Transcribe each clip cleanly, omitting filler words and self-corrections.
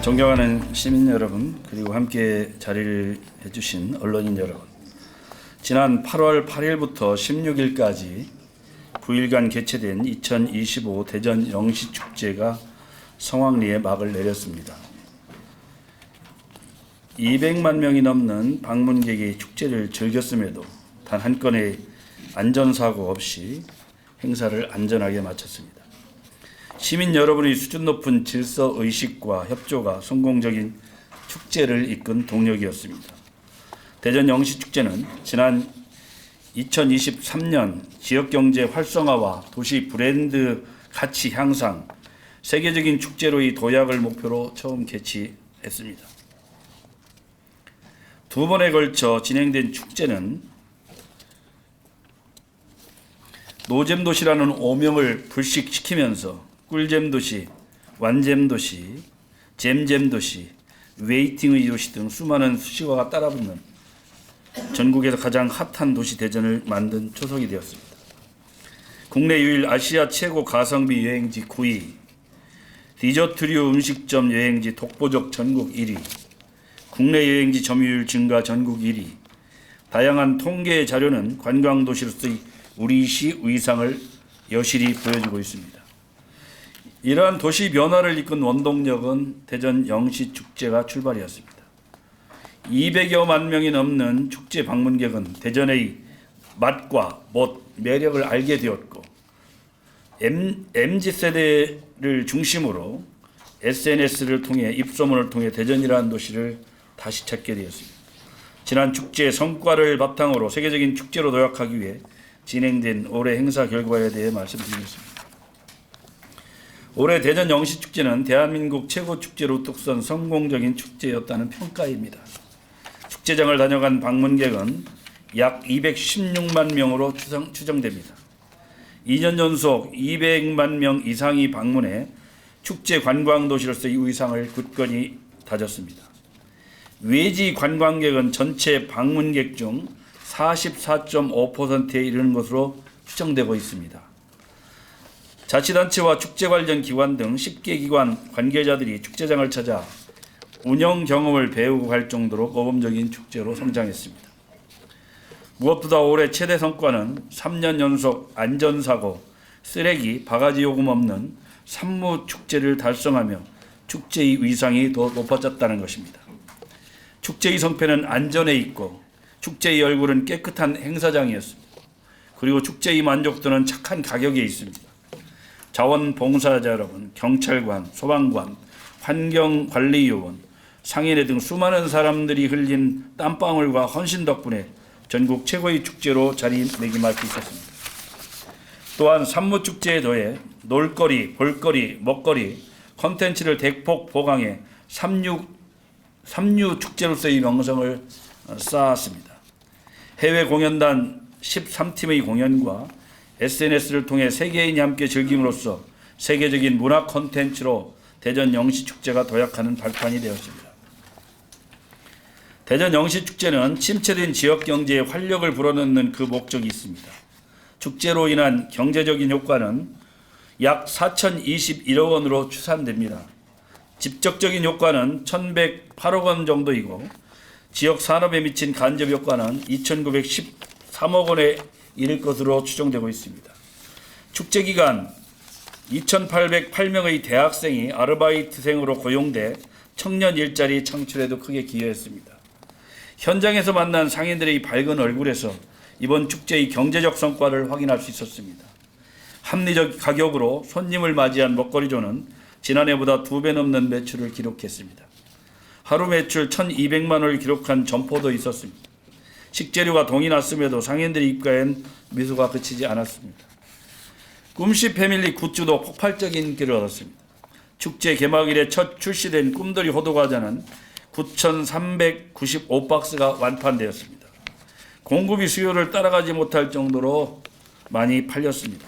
존경하는 시민 여러분, 그리고 함께 자리를 해주신 언론인 여러분, 지난 8월 8일부터 16일까지 9일간 개최된 2025 대전 영시축제가 성황리에 막을 내렸습니다. 200만 명이 넘는 방문객이 축제를 즐겼음에도 단 한 건의 안전사고 없이 행사를 안전하게 마쳤습니다. 시민 여러분의 수준 높은 질서의식과 협조가 성공적인 축제를 이끈 동력이었습니다. 대전 영시축제는 지난 2023년 지역경제 활성화와 도시 브랜드 가치 향상, 세계적인 축제로의 도약을 목표로 처음 개최했습니다. 두 번에 걸쳐 진행된 축제는 노잼도시라는 오명을 불식시키면서 꿀잼도시, 완잼도시, 잼잼도시, 웨이팅의 도시 등 수많은 수식어가 따라붙는 전국에서 가장 핫한 도시 대전을 만든 초석이 되었습니다. 국내 유일 아시아 최고 가성비 여행지 9위, 디저트류 음식점 여행지 독보적 전국 1위, 국내 여행지 점유율 증가 전국 1위, 다양한 통계 자료는 관광도시로서의 우리시 위상을 여실히 보여주고 있습니다. 이러한 도시 변화를 이끈 원동력은 대전 영시축제가 출발이었습니다. 200여만 명이 넘는 축제 방문객은 대전의 맛과 멋, 매력을 알게 되었고 MZ세대를 중심으로 SNS를 통해 입소문을 통해 대전이라는 도시를 다시 찾게 되었습니다. 지난 축제의 성과를 바탕으로 세계적인 축제로 도약하기 위해 진행된 올해 행사 결과에 대해 말씀드리겠습니다. 올해 대전 영시축제는 대한민국 최고 축제로 뚝선 성공적인 축제였다는 평가입니다. 축제장을 다녀간 방문객은 약 216만 명으로 추정됩니다. 2년 연속 200만 명 이상이 방문해 축제 관광도시로서의 위상을 굳건히 다졌습니다. 외지 관광객은 전체 방문객 중 44.5%에 이르는 것으로 추정되고 있습니다. 자치단체와 축제 관련 기관 등 10개 기관 관계자들이 축제장을 찾아 운영 경험을 배우고 갈 정도로 모범적인 축제로 성장했습니다. 무엇보다 올해 최대 성과는 3년 연속 안전사고, 쓰레기, 바가지 요금 없는 산무축제를 달성하며 축제의 위상이 더 높아졌다는 것입니다. 축제의 성패는 안전에 있고 축제의 얼굴은 깨끗한 행사장이었습니다. 그리고 축제의 만족도는 착한 가격에 있습니다. 자원봉사자 여러분, 경찰관, 소방관, 환경관리요원, 상인회 등 수많은 사람들이 흘린 땀방울과 헌신 덕분에 전국 최고의 축제로 자리매김할 수 있었습니다. 또한 산무축제에 더해 놀거리, 볼거리, 먹거리, 콘텐츠를 대폭 보강해 삼류축제로서의 명성을 쌓았습니다. 해외 공연단 13팀의 공연과 SNS를 통해 세계인이 함께 즐김으로써 세계적인 문화 콘텐츠로 대전 영시축제가 도약하는 발판이 되었습니다. 대전 영시축제는 침체된 지역경제에 활력을 불어넣는 그 목적이 있습니다. 축제로 인한 경제적인 효과는 약 4,021억 원으로 추산됩니다. 직접적인 효과는 1,108억 원 정도이고 지역 산업에 미친 간접 효과는 2,913억 원에 이를 것으로 추정되고 있습니다. 축제 기간 2,808명의 대학생이 아르바이트생으로 고용돼 청년 일자리 창출에도 크게 기여했습니다. 현장에서 만난 상인들의 밝은 얼굴에서 이번 축제의 경제적 성과를 확인할 수 있었습니다. 합리적 가격으로 손님을 맞이한 먹거리존은 지난해보다 2배 넘는 매출을 기록했습니다. 하루 매출 1,200만 원을 기록한 점포도 있었습니다. 식재료가 동이 났음에도 상인들이 입가엔 미소가 그치지 않았습니다. 꿈씨 패밀리 굿즈도 폭발적인 인기를 얻었습니다. 축제 개막일에 첫 출시된 꿈돌이 호두과자는 9,395박스가 완판되었습니다. 공급이 수요를 따라가지 못할 정도로 많이 팔렸습니다.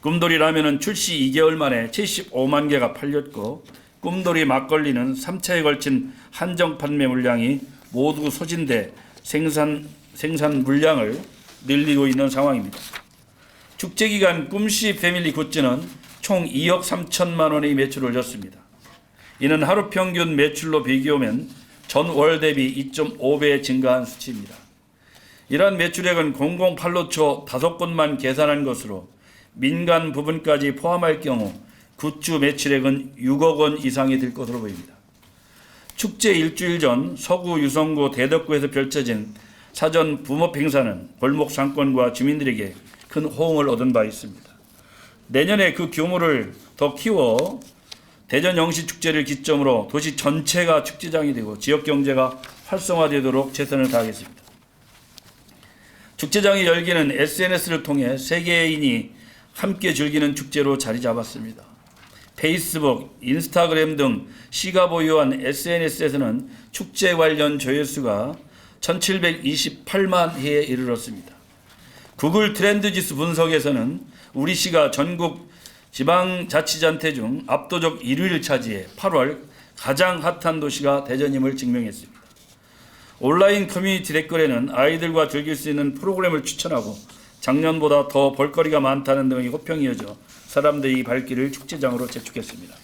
꿈돌이 라면은 출시 2개월 만에 75만 개가 팔렸고 꿈돌이 막걸리는 3차에 걸친 한정 판매 물량이 모두 소진돼 생산 물량을 늘리고 있는 상황입니다. 축제기간 꿈씨 패밀리 굿즈는 총 2억 3천만 원의 매출을 올렸습니다. 이는 하루 평균 매출로 비교하면 전월 대비 2.5배 증가한 수치입니다. 이러한 매출액은 공공판로초 5곳만 계산한 것으로 민간 부분까지 포함할 경우 굿즈 매출액은 6억 원 이상이 될 것으로 보입니다. 축제 일주일 전 서구 유성구 대덕구에서 펼쳐진 사전 붐업 행사는 골목 상권과 주민들에게 큰 호응을 얻은 바 있습니다. 내년에 그 규모를 더 키워 대전 영시축제를 기점으로 도시 전체가 축제장이 되고 지역 경제가 활성화되도록 최선을 다하겠습니다. 축제장의 열기는 SNS를 통해 세계인이 함께 즐기는 축제로 자리 잡았습니다. 페이스북, 인스타그램 등 시가 보유한 SNS에서는 축제 관련 조회수가 1728만 회에 이르렀습니다. 구글 트렌드 지수 분석에서는 우리 시가 전국 지방자치단체 중 압도적 1위를 차지해 8월 가장 핫한 도시가 대전임을 증명했습니다. 온라인 커뮤니티 댓글에는 아이들과 즐길 수 있는 프로그램을 추천하고 작년보다 더 볼거리가 많다는 등의 호평이 이어져 사람들이 발길을 축제장으로 재촉했습니다.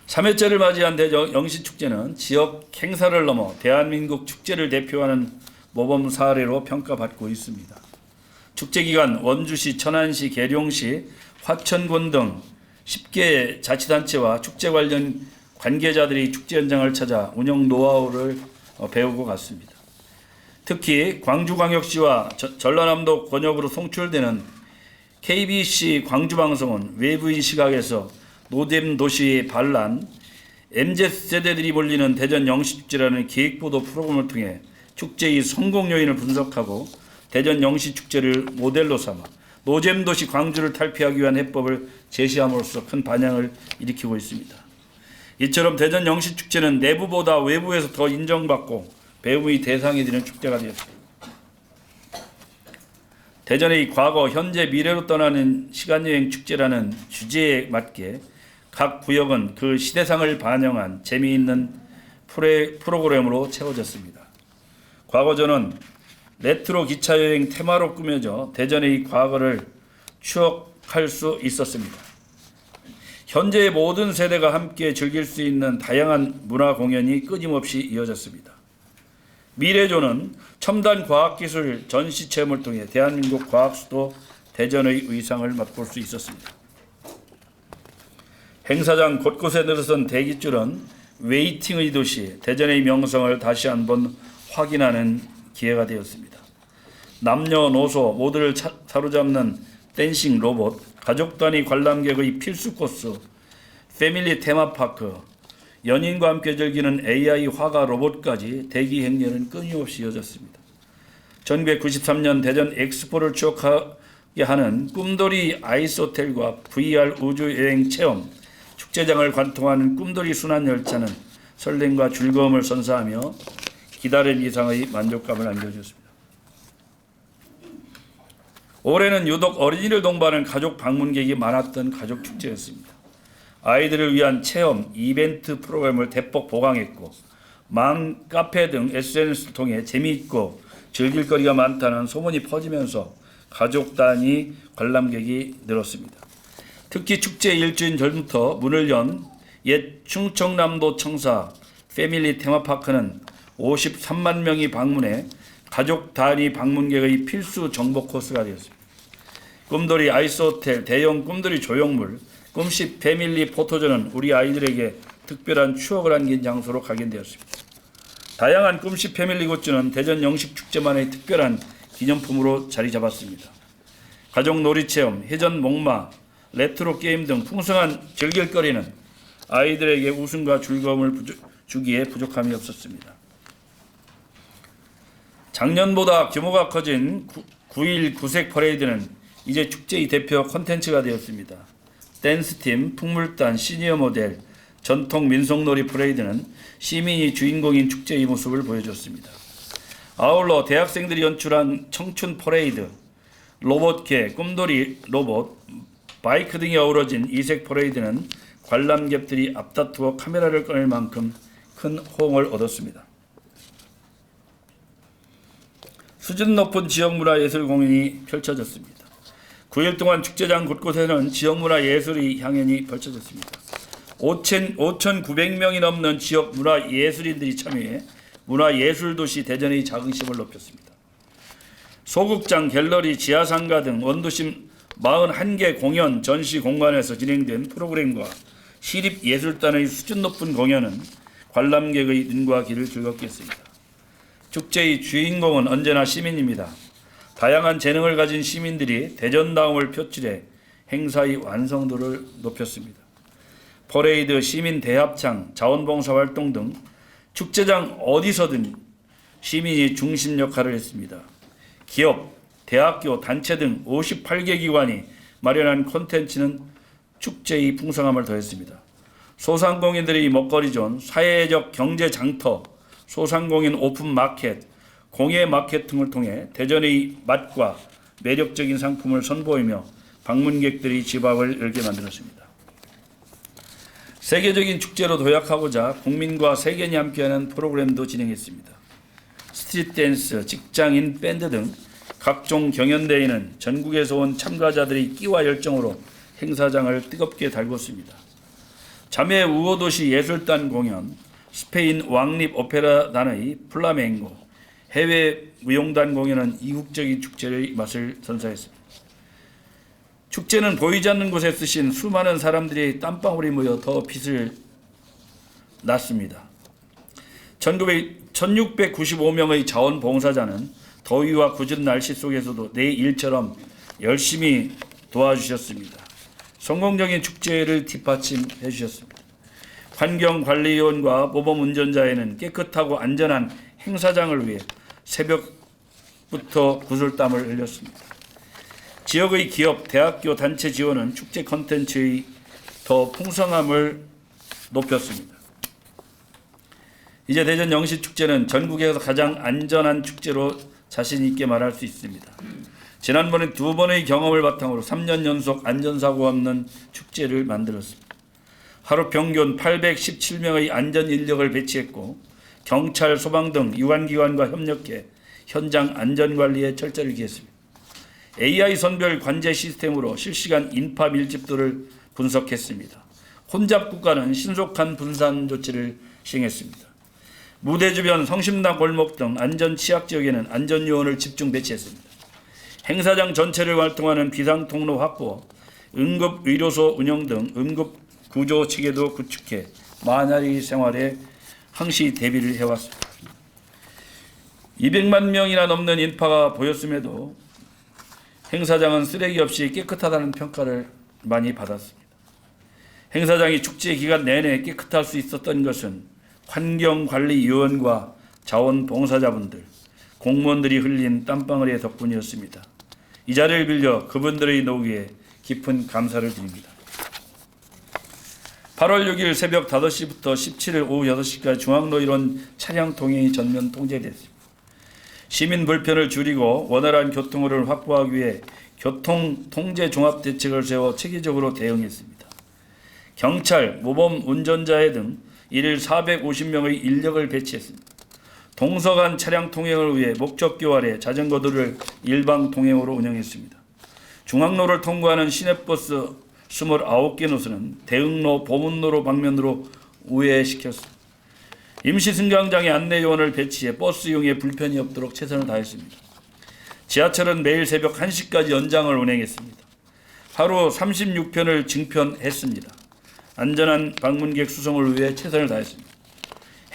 3회째를 맞이한 대전 영시축제는 지역 행사를 넘어 대한민국 축제를 대표하는 모범 사례로 평가받고 있습니다. 축제 기간 원주시, 천안시, 계룡시, 화천군 등 10개 자치단체와 축제 관련 관계자들이 축제 현장을 찾아 운영 노하우를 배우고 갔습니다. 특히 광주광역시와 전라남도 권역으로 송출되는 KBC 광주방송은 외부인 시각에서 노잼 도시의 반란, MZ세대들이 몰리는 대전 영시축제라는 기획보도 프로그램을 통해 축제의 성공 요인을 분석하고 대전 영시축제를 모델로 삼아 노잼 도시 광주를 탈피하기 위한 해법을 제시함으로써 큰 반향을 일으키고 있습니다. 이처럼 대전 영시축제는 내부보다 외부에서 더 인정받고 배움의 대상이 되는 축제가 되었습니다. 대전의 과거, 현재, 미래로 떠나는 시간여행 축제라는 주제에 맞게 각 구역은 그 시대상을 반영한 재미있는 프로그램으로 채워졌습니다. 과거전은 레트로 기차여행 테마로 꾸며져 대전의 과거를 추억할 수 있었습니다. 현재의 모든 세대가 함께 즐길 수 있는 다양한 문화 공연이 끊임없이 이어졌습니다. 미래조는 첨단 과학기술 전시 체험을 통해 대한민국 과학수도 대전의 의상을 맛볼 수 있었습니다. 행사장 곳곳에 늘어선 대기줄은 웨이팅의 도시 대전의 명성을 다시 한번 확인하는 기회가 되었습니다. 남녀노소 모두를 사로잡는 댄싱 로봇, 가족 단위 관람객의 필수 코스, 패밀리 테마파크, 연인과 함께 즐기는 AI 화가 로봇까지 대기 행렬은 끊임없이 이어졌습니다. 1993년 대전 엑스포를 추억하게 하는 꿈돌이 아이스호텔과 VR 우주여행 체험, 축제장을 관통하는 꿈돌이 순환열차는 설렘과 즐거움을 선사하며 기다린 이상의 만족감을 안겨주었습니다. 올해는 유독 어린이를 동반하는 가족 방문객이 많았던 가족축제였습니다. 아이들을 위한 체험, 이벤트 프로그램을 대폭 보강했고 망 카페 등 SNS를 통해 재미있고 즐길 거리가 많다는 소문이 퍼지면서 가족 단위 관람객이 늘었습니다. 특히 축제 일주일 전부터 문을 연 옛 충청남도 청사 패밀리 테마파크는 53만 명이 방문해 가족 단위 방문객의 필수 정보 코스가 되었습니다. 꿈돌이 아이스호텔, 대형 꿈돌이 조형물, 꿈씨 패밀리 포토존은 우리 아이들에게 특별한 추억을 안긴 장소로 각인되었습니다. 다양한 꿈씨 패밀리 굿즈는 대전 영시축제만의 특별한 기념품으로 자리 잡았습니다. 가족 놀이체험, 해전 목마, 레트로 게임 등 풍성한 즐길거리는 아이들에게 웃음과 즐거움을 주기에 부족함이 없었습니다. 작년보다 규모가 커진 9.1 구색 퍼레이드는 이제 축제의 대표 콘텐츠가 되었습니다. 댄스팀, 풍물단, 시니어 모델, 전통 민속놀이 퍼레이드는 시민이 주인공인 축제의 모습을 보여줬습니다. 아울러 대학생들이 연출한 청춘 퍼레이드, 로봇개, 꿈돌이 로봇, 바이크 등이 어우러진 이색 퍼레이드는 관람객들이 앞다투어 카메라를 꺼낼 만큼 큰 호응을 얻었습니다. 수준 높은 지역문화예술 공연이 펼쳐졌습니다. 9일 동안 축제장 곳곳에는 지역문화예술의 향연이 펼쳐졌습니다. 5,900명이 넘는 지역 문화예술인들이 참여해 문화예술도시 대전의 자긍심을 높였습니다. 소극장, 갤러리, 지하상가 등 원도심 41개 공연, 전시 공간에서 진행된 프로그램과 시립예술단의 수준 높은 공연은 관람객의 눈과 귀를 즐겁게 했습니다. 축제의 주인공은 언제나 시민입니다. 다양한 재능을 가진 시민들이 대전다움을 표출해 행사의 완성도를 높였습니다. 퍼레이드, 시민 대합창, 자원봉사활동 등 축제장 어디서든 시민이 중심 역할을 했습니다. 기업, 대학교, 단체 등 58개 기관이 마련한 콘텐츠는 축제의 풍성함을 더했습니다. 소상공인들의 먹거리존, 사회적 경제 장터, 소상공인 오픈마켓, 공예 마케팅을 통해 대전의 맛과 매력적인 상품을 선보이며 방문객들의 지갑을 열게 만들었습니다. 세계적인 축제로 도약하고자 국민과 세계인이 함께하는 프로그램도 진행했습니다. 스트릿 댄스, 직장인 밴드 등 각종 경연대회는 전국에서 온 참가자들의 끼와 열정으로 행사장을 뜨겁게 달궜습니다. 자매 우호도시 예술단 공연, 스페인 왕립 오페라단의 플라멩고, 해외 무용단 공연은 이국적인 축제의 맛을 선사했습니다. 축제는 보이지 않는 곳에 쓰신 수많은 사람들이 땀방울이 모여 더 빛을 났습니다. 1695명의 자원봉사자는 더위와 굳은 날씨 속에서도 내 일처럼 열심히 도와주셨습니다. 성공적인 축제를 뒷받침해 주셨습니다. 환경관리위원과 모범운전자에는 깨끗하고 안전한 행사장을 위해 새벽부터 구슬땀을 흘렸습니다. 지역의 기업, 대학교, 단체 지원은 축제 콘텐츠의 더 풍성함을 높였습니다. 이제 대전 영시축제는 전국에서 가장 안전한 축제로 자신 있게 말할 수 있습니다. 지난번에 2번의 경험을 바탕으로 3년 연속 안전사고 없는 축제를 만들었습니다. 하루 평균 817명의 안전 인력을 배치했고 경찰, 소방 등 유관기관과 협력해 현장 안전관리에 철저를 기했습니다. AI 선별 관제 시스템으로 실시간 인파 밀집도를 분석했습니다. 혼잡 구간은 신속한 분산 조치를 시행했습니다. 무대 주변 성심당 골목 등 안전 취약 지역에는 안전요원을 집중 배치했습니다. 행사장 전체를 활동하는 비상통로 확보, 응급의료소 운영 등 응급구조 체계도 구축해 만활의 생활에 항시 대비를 해왔습니다. 200만 명이나 넘는 인파가 보였음에도 행사장은 쓰레기 없이 깨끗하다는 평가를 많이 받았습니다. 행사장이 축제 기간 내내 깨끗할 수 있었던 것은 환경관리위원과 자원봉사자분들, 공무원들이 흘린 땀방울의 덕분이었습니다. 이 자리를 빌려 그분들의 노고에 깊은 감사를 드립니다. 8월 6일 새벽 5시부터 17일 오후 6시까지 중앙로 1원 차량 통행이 전면 통제됐습니다. 시민 불편을 줄이고 원활한 교통을 확보하기 위해 교통 통제 종합 대책을 세워 체계적으로 대응했습니다. 경찰, 모범 운전자회 등 일일 450명의 인력을 배치했습니다. 동서간 차량 통행을 위해 목적교 아래 자전거들을 일방 통행으로 운영했습니다. 중앙로를 통과하는 시내버스 29개 노선은 대흥로, 보문로로 방면으로 우회시켰습니다. 임시승강장에 안내요원을 배치해 버스 이용에 불편이 없도록 최선을 다했습니다. 지하철은 매일 새벽 1시까지 연장을 운행했습니다. 하루 36편을 증편했습니다. 안전한 방문객 수송을 위해 최선을 다했습니다.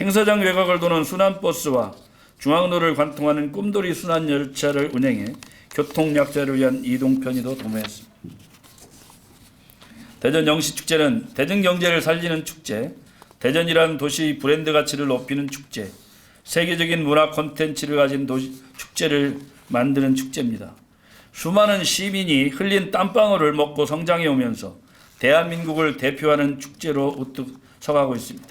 행사장 외곽을 도는 순환버스와 중앙로를 관통하는 꿈돌이 순환열차를 운행해 교통약자를 위한 이동 편의도 도모했습니다. 대전 영시축제는 대전 경제를 살리는 축제, 대전이라는 도시의 브랜드 가치를 높이는 축제, 세계적인 문화 콘텐츠를 가진 축제를 만드는 축제입니다. 수많은 시민이 흘린 땀방울을 먹고 성장해 오면서 대한민국을 대표하는 축제로 우뚝 서가고 있습니다.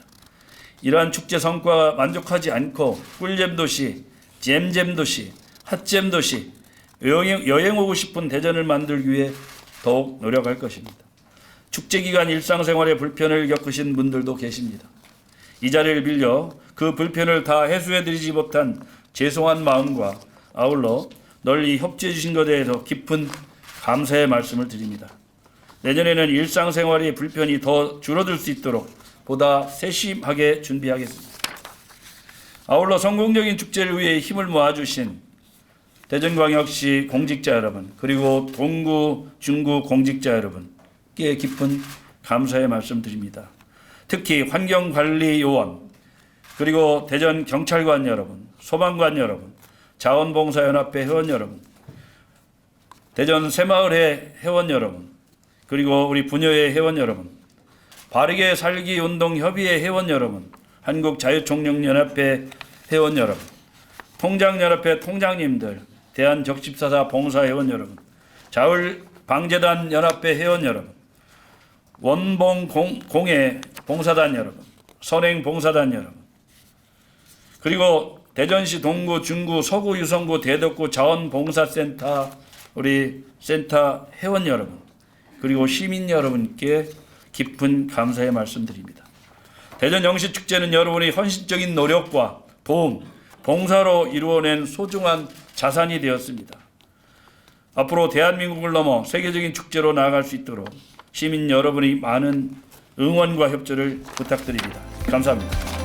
이러한 축제 성과가 만족하지 않고 꿀잼도시, 잼잼도시, 핫잼도시, 여행 오고 싶은 대전을 만들기 위해 더욱 노력할 것입니다. 축제기간 일상생활에 불편을 겪으신 분들도 계십니다. 이 자리를 빌려 그 불편을 다 해소해드리지 못한 죄송한 마음과 아울러 널리 협조해 주신 것에 대해서 깊은 감사의 말씀을 드립니다. 내년에는 일상생활의 불편이 더 줄어들 수 있도록 보다 세심하게 준비하겠습니다. 아울러 성공적인 축제를 위해 힘을 모아주신 대전광역시 공직자 여러분, 그리고 동구, 중구 공직자 여러분께 깊은 감사의 말씀드립니다. 특히 환경관리요원, 그리고 대전경찰관 여러분, 소방관 여러분, 자원봉사연합회 회원 여러분, 대전 새마을회 회원 여러분, 그리고 우리 부녀회 회원 여러분, 바르게 살기 운동 협의회 회원 여러분, 한국자유총연합회 회원 여러분, 통장연합회 통장님들, 대한적십사사 봉사회원 여러분, 자율방재단 연합회 회원 여러분, 원봉공예 봉사단 여러분, 선행봉사단 여러분, 그리고 대전시 동구, 중구, 서구, 유성구, 대덕구 자원봉사센터 우리 센터 회원 여러분, 그리고 시민 여러분께 깊은 감사의 말씀드립니다. 대전 영시축제는 여러분의 헌신적인 노력과 도움, 봉사로 이루어낸 소중한 자산이 되었습니다. 앞으로 대한민국을 넘어 세계적인 축제로 나아갈 수 있도록 시민 여러분의 많은 응원과 협조를 부탁드립니다. 감사합니다.